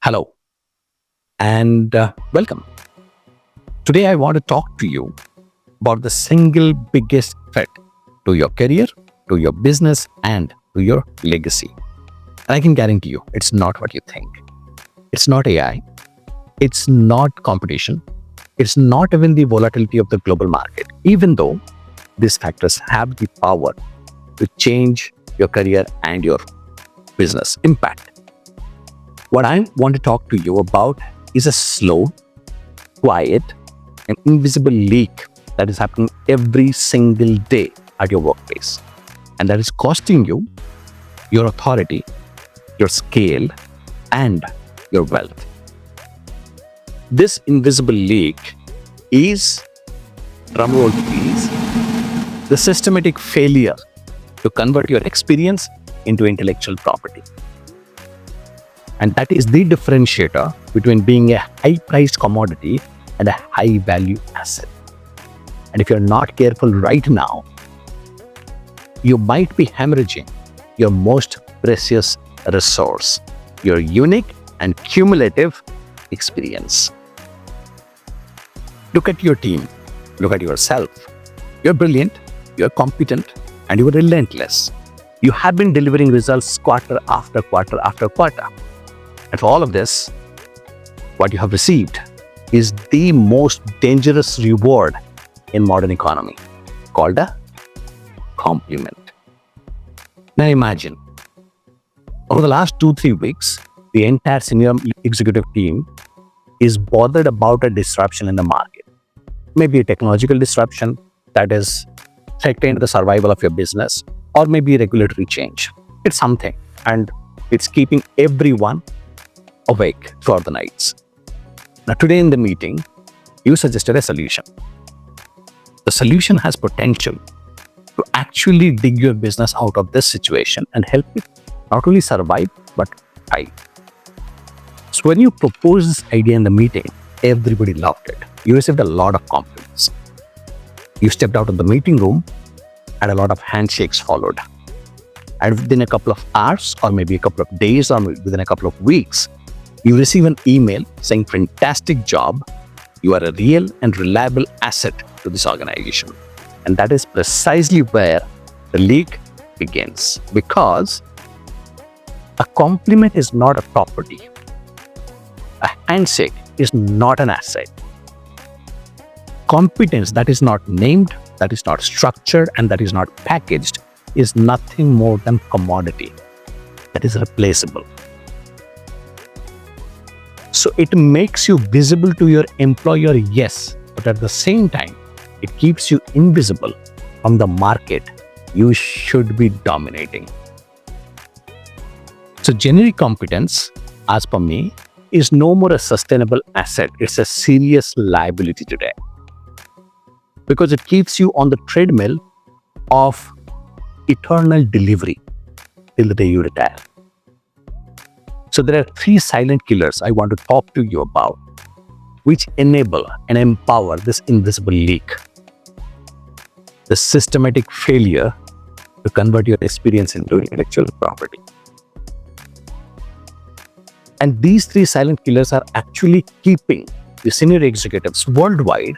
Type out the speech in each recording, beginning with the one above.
Hello and welcome. Today, I want to talk to you about the single biggest threat to your career, to your business, and to your legacy. And I can guarantee you, it's not what you think. It's not AI. It's not competition. It's not even the volatility of the global market, even though these factors have the power to change your career and your business impact. What I want to talk to you about is a slow, quiet, and invisible leak that is happening every single day at your workplace. And that is costing you your authority, your scale, and your wealth. This invisible leak is, drumroll please, the systematic failure to convert your experience into intellectual property. And that is the differentiator between being a high-priced commodity and a high-value asset. And if you're not careful right now, you might be hemorrhaging your most precious resource, your unique and cumulative experience. Look at your team. Look at yourself. You're brilliant, you're competent, and you're relentless. You have been delivering results quarter after quarter after quarter. And for all of this, what you have received is the most dangerous reward in modern economy, called a compliment. Now imagine, over the last 2-3 weeks, the entire senior executive team is bothered about a disruption in the market. Maybe a technological disruption that is threatening the survival of your business, or maybe regulatory change. It's something, and it's keeping everyone awake throughout the nights. Now, today in the meeting, you suggested a solution. The solution has potential to actually dig your business out of this situation and help it not only survive, but thrive. So when you proposed this idea in the meeting, everybody loved it. You received a lot of compliments. You stepped out of the meeting room and a lot of handshakes followed. And within a couple of hours, or maybe a couple of days, or within a couple of weeks, you receive an email saying, "Fantastic job. You are a real and reliable asset to this organization." And that is precisely where the leak begins. Because a compliment is not a property. A handshake is not an asset. Competence that is not named, that is not structured, and that is not packaged is nothing more than commodity that is replaceable. So it makes you visible to your employer, yes, but at the same time, it keeps you invisible from the market you should be dominating. So generic competence, as per me, is no more a sustainable asset. It's a serious liability today. Because it keeps you on the treadmill of eternal delivery till the day you retire. So there are 3 silent killers I want to talk to you about, which enable and empower this invisible leak. The systematic failure to convert your experience into intellectual property. And these 3 silent killers are actually keeping the senior executives worldwide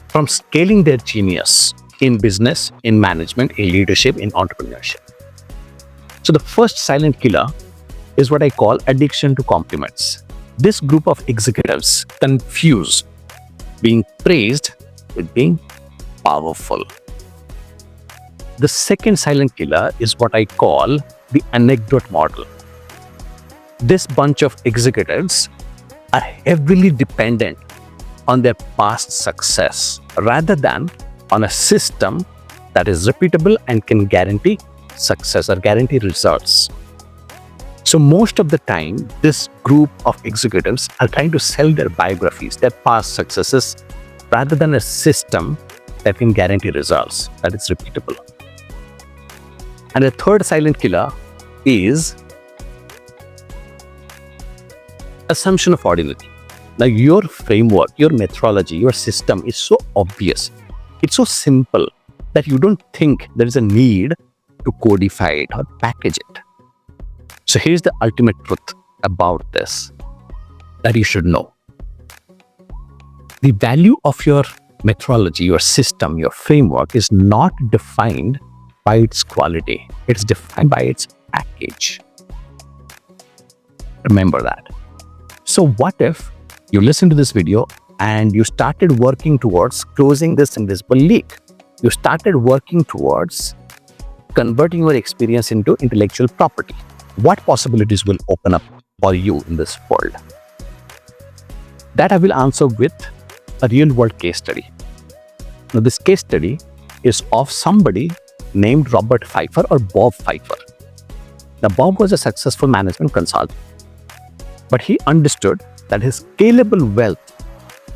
from scaling their genius in business, in management, in leadership, in entrepreneurship. So the first silent killer is what I call addiction to compliments. This group of executives confuse being praised with being powerful. The second silent killer is what I call the anecdote model. This bunch of executives are heavily dependent on their past success rather than on a system that is repeatable and can guarantee success or guarantee results. So most of the time, this group of executives are trying to sell their biographies, their past successes, rather than a system that can guarantee results, that is repeatable. And the third silent killer is assumption of ordinary. Now, your framework, your methodology, your system is so obvious. It's so simple that you don't think there is a need to codify it or package it. So here's the ultimate truth about this. that you should know. The value of your methodology, your system, your framework is not defined by its quality. It's defined by its package. Remember that. So what if you listen to this video and you started working towards closing this invisible leak? You started working towards converting your experience into intellectual property. What possibilities will open up for you in this world? That I will answer with a real-world case study. Now, this case study is of somebody named Robert Pfeiffer or Bob Pfeiffer. Now, Bob was a successful management consultant, but he understood that his scalable wealth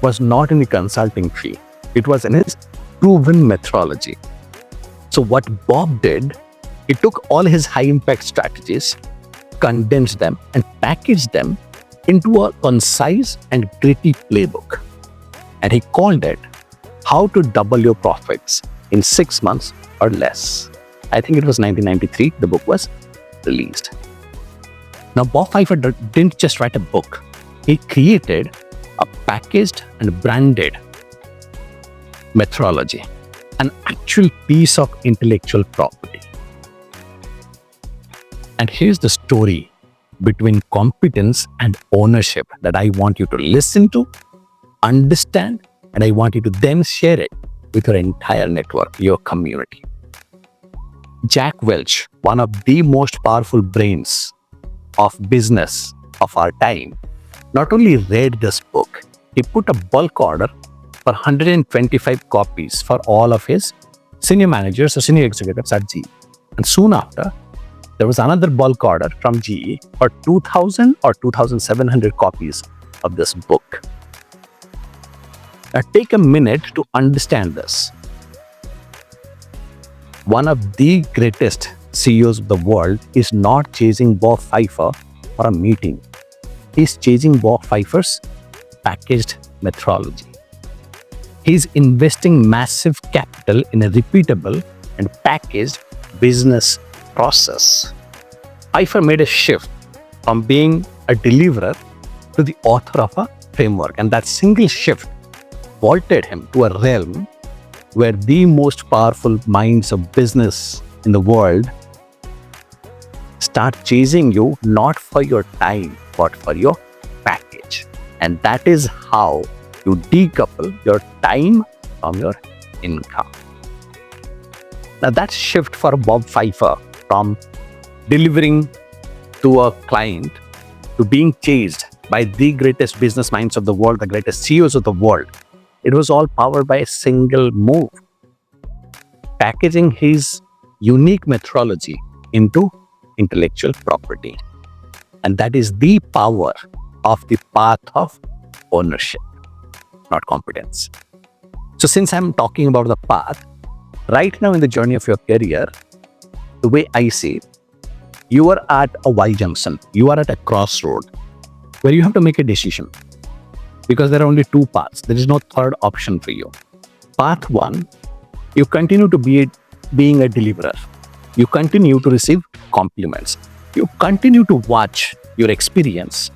was not in the consulting fee. It was in his proven methodology. So what Bob did, he took all his high-impact strategies, condensed them, and packaged them into a concise and gritty playbook. And he called it How to Double Your Profits in 6 Months or Less. I think it was 1993 the book was released. Now, Bob Pfeiffer didn't just write a book. He created a packaged and branded methodology, an actual piece of intellectual property. And here's the story between competence and ownership that I want you to listen to, understand, and I want you to then share it with your entire network, your community. Jack Welch, one of the most powerful brains of business of our time, not only read this book, he put a bulk order for 125 copies for all of his senior managers or senior executives at GE. And soon after, there was another bulk order from GE for 2,000 or 2,700 copies of this book. Now, take a minute to understand this. One of the greatest CEOs of the world is not chasing Bob Pfeiffer for a meeting. He's chasing Bob Pfeiffer's packaged methodology. He's investing massive capital in a repeatable and packaged business process. Pfeiffer made a shift from being a deliverer to the author of a framework, and that single shift vaulted him to a realm where the most powerful minds of business in the world start chasing you not for your time but for your package. And that is how you decouple your time from your income. Now, that shift for Bob Pfeiffer from delivering to a client to being chased by the greatest business minds of the world, the greatest CEOs of the world, it was all powered by a single move: packaging his unique methodology into intellectual property. And that is the power of the path of ownership, not competence. So since I'm talking about the path, right now in the journey of your career, the way I see it, you are at a Y junction. You are at a crossroad where you have to make a decision, because there are only two paths. There is no third option for you. Path one, you continue to be being a deliverer. You continue to receive compliments. You continue to watch your experience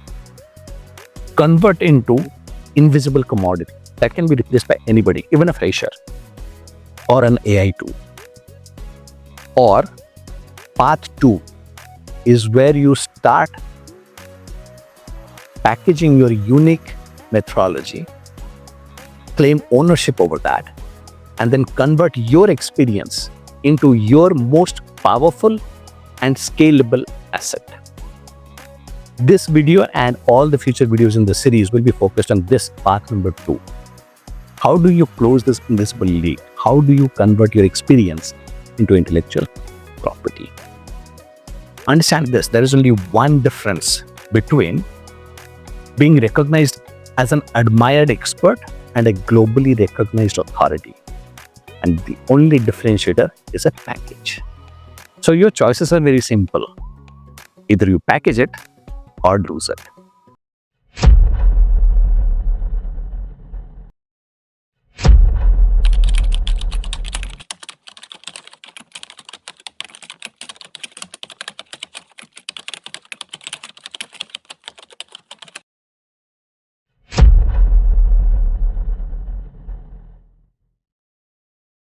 convert into invisible commodity that can be replaced by anybody, even a fresher or an AI tool. Or path two is where you start packaging your unique methodology, claim ownership over that, and then convert your experience into your most powerful and scalable asset. This video and all the future videos in the series will be focused on this path number 2. How do you close this invisible leak? How do you convert your experience into intellectual property? Understand this, there is only one difference between being recognized as an admired expert and a globally recognized authority. And the only differentiator is a package. So your choices are very simple. Either you package it or lose it.